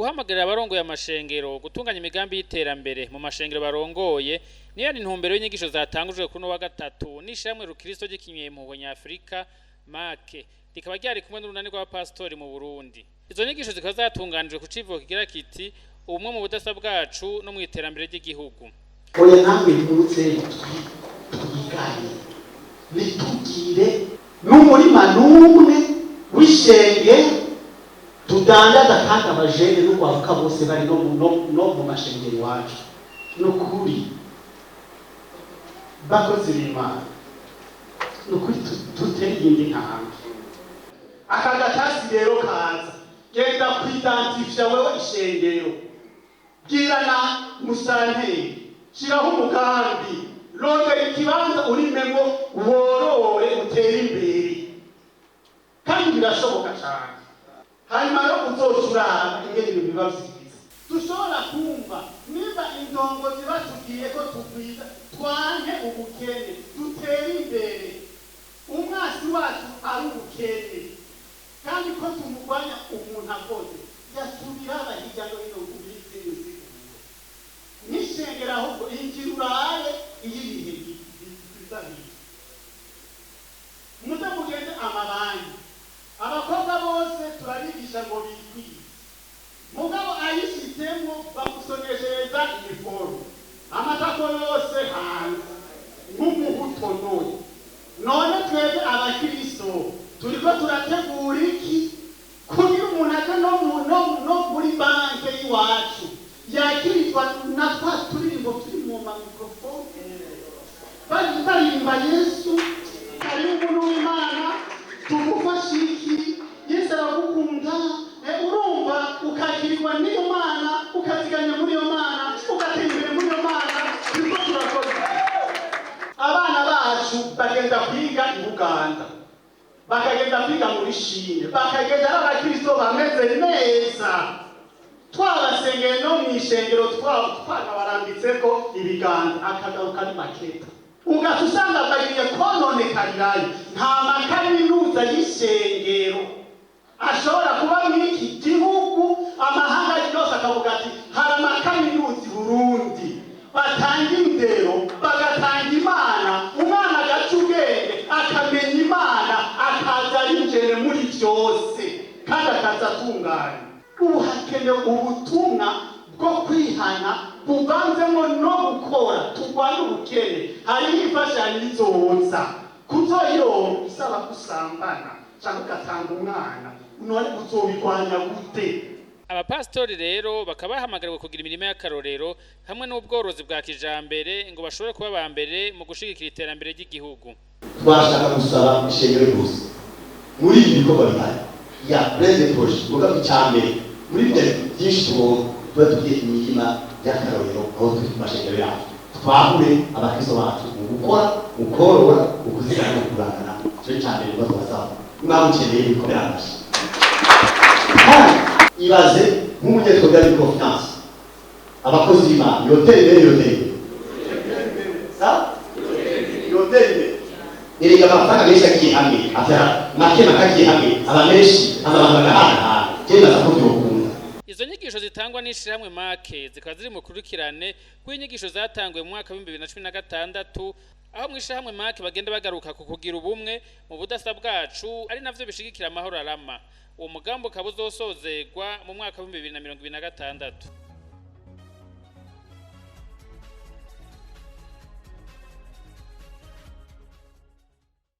guhamagarira abarongoye amashengero gutunganya imigambi y'iterambere mu mashengero barongoye niyo ari intumbero y'inyigisho zatangujwe kuri wa gatatu n'ishamwe rukristo ry'ikinyempuhwe nyafrika make rikaba ryari kumwe n'urunani rw'abapasitori mu Burundi. Izo nyigisho zikaba zatunganijwe ku civugo kigira kiti ubumwe mu budasa bwacu no mu iterambere ry'igihugu. Oya namwe nturutse twiganye nitugire n'umurima n'umwe w'ishenge tudandaza kandi abajene n'urwaruka bose bari no mu mashengero iwacu n'ukuri bakoze b'Imana n'ukuri tutere iyindi ntambwe. Aka gatasi rero kaza genda kwidantifya wewe ishengero bwira na musanteri shiraho umugambi rondera ikibanza urimemo worore utere imbere kandi birashoboka cyane. Hanyuma no uzocurara ingene ibintu biba vyiza dushobora kumva niba indongozi batubwiye ko tugwiza twanke ubukene dutere imbere umwasi wacu ari ubukene kandi ko tumugwanya umuntu akoze yasubira abahirya no hino kubitse n'iziguro nishengera ahubwo injira uraye iyibihe bizabiye muze mugende amabanki abakobwa bose turabigisha ngo bikwiye mugabo ayishizemo bakusoneshereza iniforume amatako yose hanze nk'umuhutonoye. None twebwe abakristo turiko turategura iki kugira umuntu aje no muri banke y'iwacu yakirizwa na twa turirimbo turi mu mikrofone baririmba Yesu ari umuntu w'Imana tumufashe iki Yesu aragukunda urumva ukakirirwa n'iyo Mana ukaziganya muri iyo Mana ugatera imbere muri iyo Mana turiko turakora. Abana bacu bagenda kwiga i Buganda bakagenda kwiga muri Chine bakagenda n'abakristo bameze neza twabasengeye no mw'ishengero twanabarambitseko ibiganza akagaruka ni maketa ugatusanga bagiye kononekarirayo. Nta makaminuza y'ishengero ashobora kuba muri iki gihugu amahanga yose akavuga ati hari amakaminuza i Burundi batanga indero bagatanga Imana umwana agaca ubwenge akamenya Imana akaza ari injene muri byose kandi akaza atunganye. Ubu hakenewe ubutumwa bwo kwihana buvanzemo no gukora turwanya ubukene. Hariho imfashanyo izoza kuzoyironka isaba gusambana cyangwa ugatanga umwana none uzobirwanya gute? Abapasitori rero bakaba bahamagariwe kugira imirimo y'akarorero hamwe n'ubworozi bwa kijambere ngo bashobore kuba ba mbere mu gushigikira iterambere ry'igihugu. Twashaka gusaba ishengero gusa muri ibi bikorwa bihari ya present projet muga bicambere muri byinshi tuba tugiye imirima y'akarorero aho turi ku mashengero yacu twahure abakristo bacu mu gukora ukorora ukuzigama no kurangana cyo cyambere ngo twasaba mwabukeneye ibikorera amashi ibaze nk'umunyetwe bwa confiance abakozi b'Imana yoteri sa yoteri erega amafaranga menshi agiye hamwe atara make makagiye hamwe abamenshi abantu bagahana genda zakubwira. Izo nyigisho zitangwa n'ishirahamwe make zikaba ziri mu kurikirane kw'inyigisho zatanguye mu mwaka wa 2016 aho mwishirahamwe make bagenda bagaruka ku kugira ubumwe mu budasa bwacu ari navyo bishigikira amahoro arama. Uwo mugambo ukaba uzosozegwa mu mwaka wa 2026.